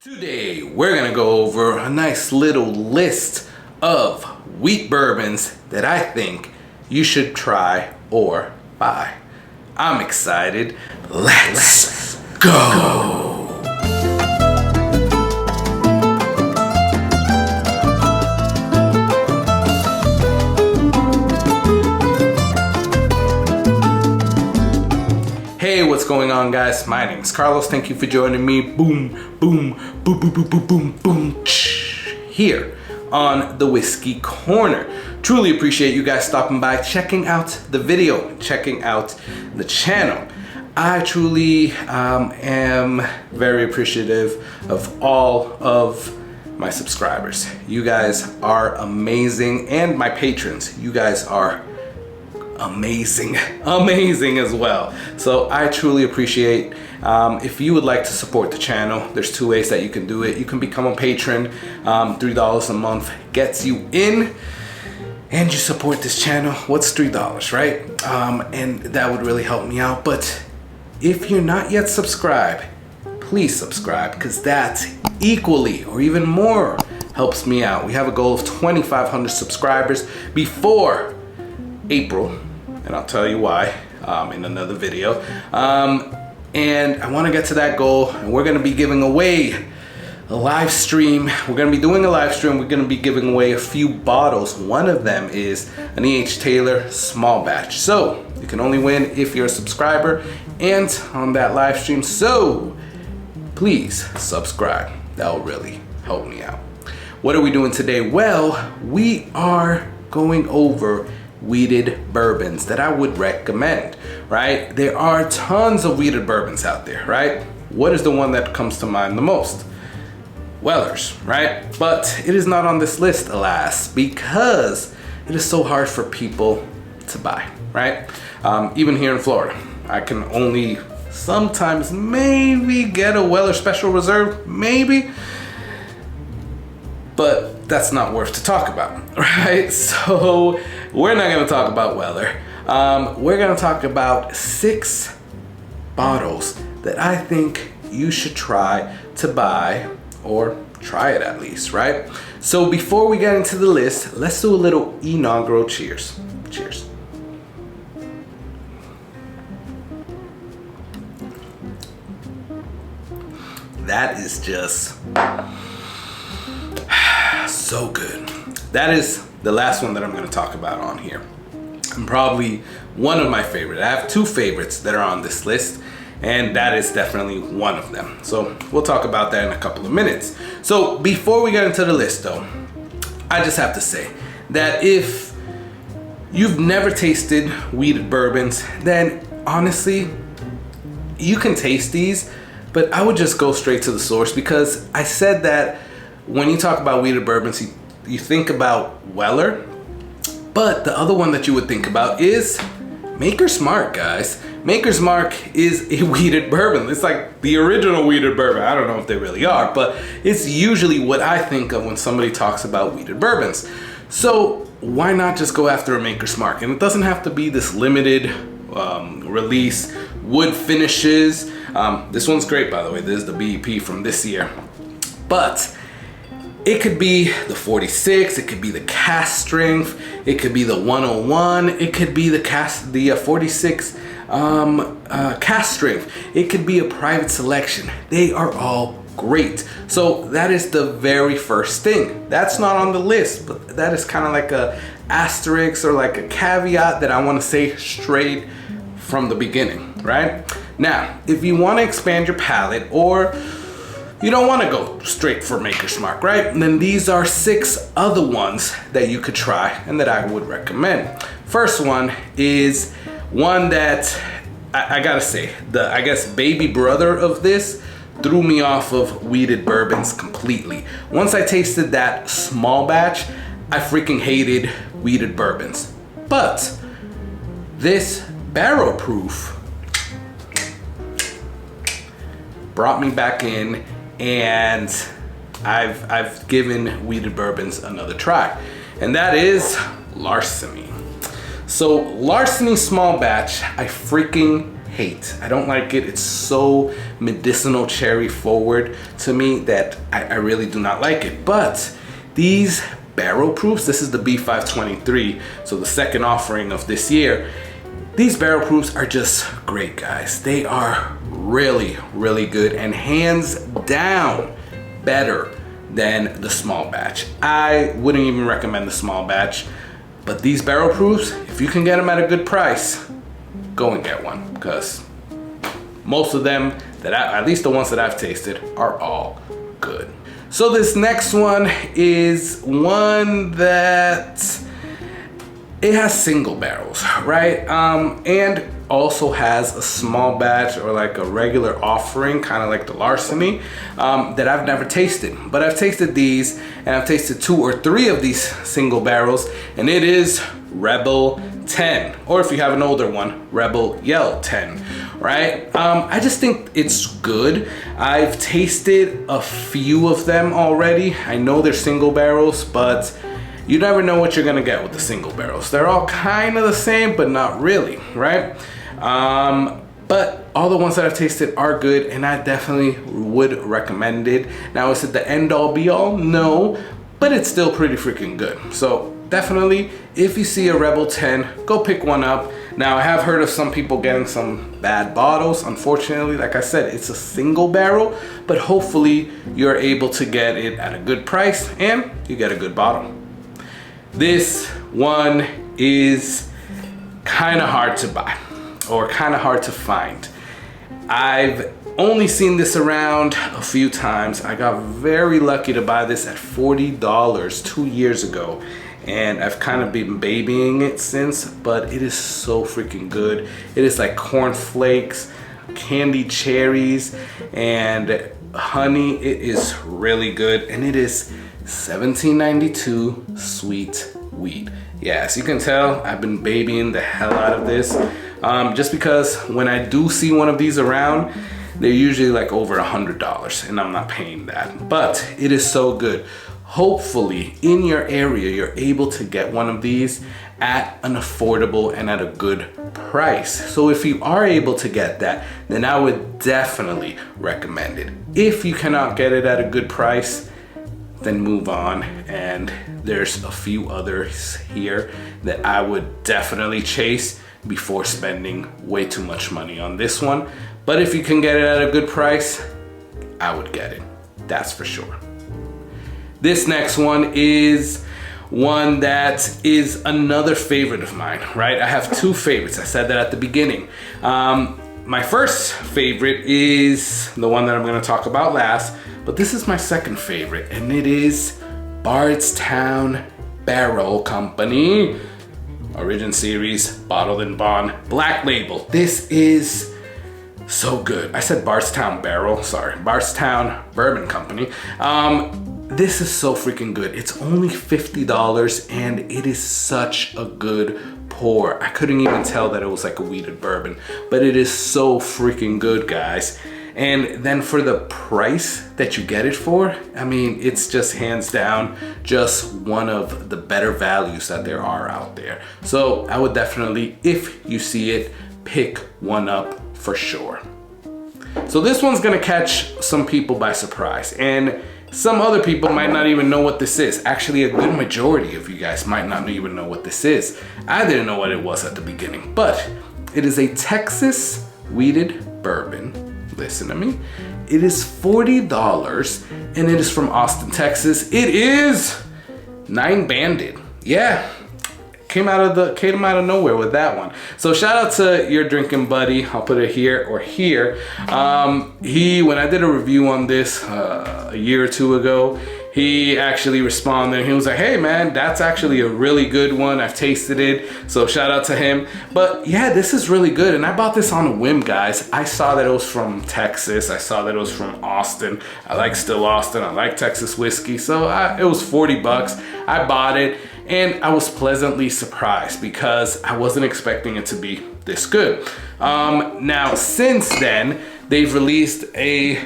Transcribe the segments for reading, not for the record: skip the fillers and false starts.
Today, we're gonna go over a nice little list of wheat bourbons that I think you should try or buy. I'm excited. Let's go. Hey, what's going on, guys? My name is Carlos. Thank you for joining me. Boom, boom, boom, boom, boom, boom, boom, boom, here on the Whiskey Corner. Truly appreciate you guys stopping by, checking out the video, checking out the channel. I truly am very appreciative of all of my subscribers. You guys are amazing, and my patrons. You guys are amazing as well. So I truly appreciate. If you would like to support the channel, there's two ways that you can do it. You can become a patron. $3 a month gets you in, and you support this channel. What's $3, right? And that would really help me out. But if you're not yet subscribed, please subscribe, because that equally or even more helps me out. We have a goal of 2,500 subscribers before April, and I'll tell you why in another video. And I want to get to that goal, and we're going to be giving away a live stream. We're going to be doing a live stream. We're going to be giving away a few bottles. One of them is an E.H. Taylor small batch. So you can only win if you're a subscriber and on that live stream. So please subscribe. That will really help me out. What are we doing today? Well, we are going over wheated bourbons that I would recommend, right? There are tons of wheated bourbons out there, right? What is the one that comes to mind the most? Weller's, right? But it is not on this list, alas, because it is so hard for people to buy, right? Even here in Florida, I can only sometimes maybe get a Weller Special Reserve, maybe, but that's not worth to talk about, right? So we're not gonna talk about Weller. We're gonna talk about 6 bottles that I think you should try to buy, or try it at least, right? So before we get into the list, let's do a little inaugural cheers. Cheers. That is just so good. That is the last one that I'm going to talk about on here. And probably one of my favorite. I have 2 favorites that are on this list, and that is definitely one of them. So we'll talk about that in a couple of minutes. So before we get into the list though, I just have to say that if you've never tasted wheated bourbons, then honestly, you can taste these, but I would just go straight to the source, because I said that when you talk about wheated bourbons, you think about Weller, but the other one that you would think about is Maker's Mark, guys. Maker's Mark is a wheated bourbon. It's like the original wheated bourbon. I don't know if they really are, but it's usually what I think of when somebody talks about wheated bourbons. So why not just go after a Maker's Mark? And it doesn't have to be this limited release wood finishes. This one's great, by the way. This is the BEP from this year. But it could be the 46, it could be the Cask strength, it could be the 101, it could be the 46 Cask strength, it could be a private selection. They are all great. So that is the very first thing. That's not on the list, but that is kind of like a asterisk or like a caveat that I want to say straight from the beginning, right? Now, if you want to expand your palate, or you don't want to go straight for Maker's Mark, right? And then these are 6 other ones that you could try and that I would recommend. First one is one that I gotta say, I guess baby brother of this threw me off of wheated bourbons completely. Once I tasted that small batch, I freaking hated wheated bourbons. But this barrel proof brought me back in, and I've given wheated bourbons another try, and that is Larceny. So Larceny small batch, I freaking hate. I don't like it. It's so medicinal cherry forward to me that I really do not like it. But these barrel proofs, this is the B523, so the second offering of this year. These barrel proofs are just great, guys. They are really, really good and hands down better than the small batch. I wouldn't even recommend the small batch, but these barrel proofs, if you can get them at a good price, go and get one, because most of them, at least the ones that I've tasted, are all good. So this next one is one that it has single barrels, right? And also has a small batch or like a regular offering, kind of like the Larceny, that I've never tasted. But I've tasted these, and I've tasted 2 or 3 of these single barrels, and it is Rebel 10, or if you have an older one, Rebel Yell 10, right? I just think it's good. I've tasted a few of them already. I know they're single barrels, but you never know what you're gonna get with the single barrels. They're all kind of the same, but not really, right? But all the ones that I've tasted are good, and I definitely would recommend it. Now, is it the end all be all? No, but it's still pretty freaking good. So definitely, if you see a Rebel 10, go pick one up. Now, I have heard of some people getting some bad bottles. Unfortunately, like I said, it's a single barrel, but hopefully you're able to get it at a good price and you get a good bottle. This one is kind of hard to buy or kind of hard to find. I've only seen this around a few times. I got very lucky to buy this at $40 2 years ago, and I've kind of been babying it since, but it is so freaking good. It is like corn flakes, candied cherries, and honey. It is really good, and it is 1792 sweet wheat. Yeah, as you can tell, I've been babying the hell out of this, just because when I do see one of these around, they're usually like over $100, and I'm not paying that, but it is so good. Hopefully in your area, you're able to get one of these at an affordable and at a good price. So if you are able to get that, then I would definitely recommend it. If you cannot get it at a good price, then move on. And there's a few others here that I would definitely chase before spending way too much money on this one. But if you can get it at a good price, I would get it. That's for sure. This next one is one that is another favorite of mine, right? I have 2 favorites. I said that at the beginning. My first favorite is the one that I'm gonna talk about last, but this is my second favorite, and it is Bardstown Barrel Company. Origin Series, Bottled in Bond, Black Label. This is so good. I said Bardstown Barrel, sorry. Bardstown Bourbon Company. This is so freaking good. It's only $50, and it is such a good pour. I couldn't even tell that it was like a wheated bourbon, but it is so freaking good, guys. And then for the price that you get it for, I mean, it's just hands down just one of the better values that there are out there. So I would definitely, if you see it, pick one up for sure. So this one's gonna catch some people by surprise, and some other people might not even know what this is. Actually, a good majority of you guys might not even know what this is. I didn't know what it was at the beginning, but it is a Texas wheated bourbon. Listen to me. It is $40, and it is from Austin, Texas. It is 9 banded. Yeah, came out of nowhere with that one. So shout out to your drinking buddy. I'll put it here or here. When I did a review on this a year or 2 ago, he actually responded. He was like, hey man, that's actually a really good one. I've tasted it. So shout out to him. But yeah, this is really good. And I bought this on a whim, guys. I saw that it was from Texas. I saw that it was from Austin. I like Still Austin. I like Texas whiskey. So it was $40. I bought it, and I was pleasantly surprised because I wasn't expecting it to be this good. Now, since then, they've released a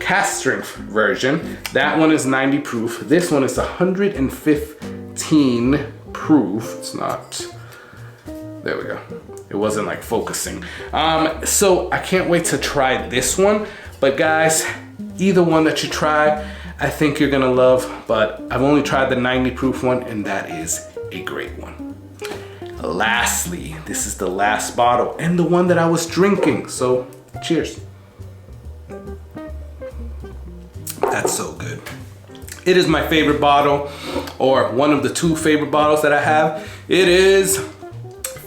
cask strength version. That one is 90 proof. This one is 115 proof. It's not, there we go. it wasn't like focusing. So I can't wait to try this one. But guys, either one that you try, I think you're gonna love, but I've only tried the 90 proof one, and that is a great one. Lastly, this is the last bottle and the one that I was drinking. So cheers. That's so good. It is my favorite bottle, or one of the 2 favorite bottles that I have. It is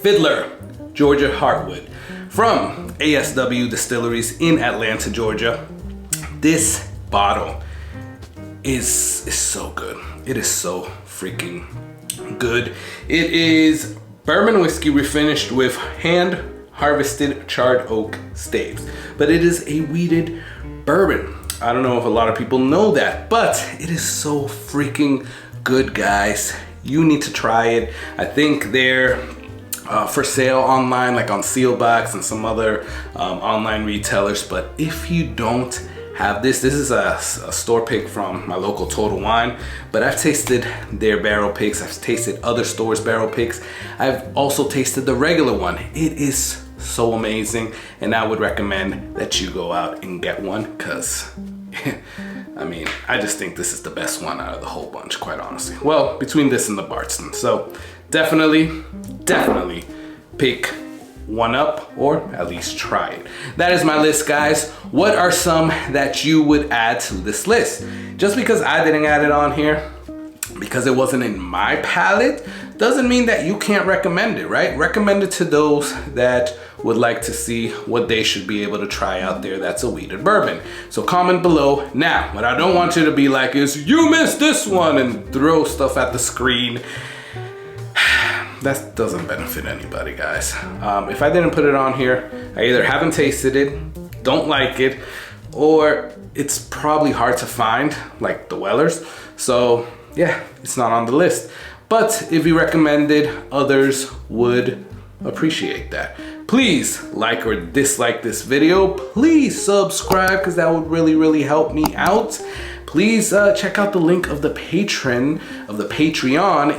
Fiddler Georgia Heartwood from ASW Distilleries in Atlanta, Georgia. This bottle is so good. It is so freaking good. It is bourbon whiskey refinished with hand harvested charred oak staves, but it is a wheated bourbon. I don't know if a lot of people know that, but it is so freaking good, guys. You need to try it. I think they're for sale online, like on Sealbox and some other online retailers. But if you don't have this is a store pick from my local Total Wine, but I've tasted their barrel picks. I've tasted other stores' barrel picks. I've also tasted the regular one. It is so amazing, and I would recommend that you go out and get one, because I mean, I just think this is the best one out of the whole bunch, quite honestly. Well, between this and the Bardstown. So definitely pick one up, or at least try it. That is my list, guys. What are some that you would add to this list? Just because I didn't add it on here, because it wasn't in my palate, doesn't mean that you can't recommend it, right? Recommend it to those that would like to see what they should be able to try out there that's a wheated bourbon. So comment below. Now, what I don't want you to be like is, you missed this one, and throw stuff at the screen. That doesn't benefit anybody, guys. If I didn't put it on here, I either haven't tasted it, don't like it, or it's probably hard to find, like the Wellers. So yeah, it's not on the list. But if you recommended, others would appreciate that. Please like or dislike this video. Please subscribe, because that would really help me out. Please check out the link of the Patreon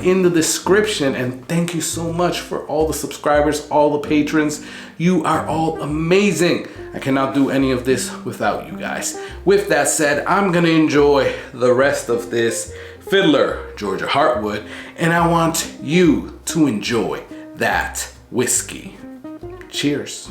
in the description. And thank you so much for all the subscribers, all the patrons. You are all amazing. I cannot do any of this without you guys. With that said, I'm gonna enjoy the rest of this Fiddler Georgia Heartwood, and I want you to enjoy that whiskey. Cheers.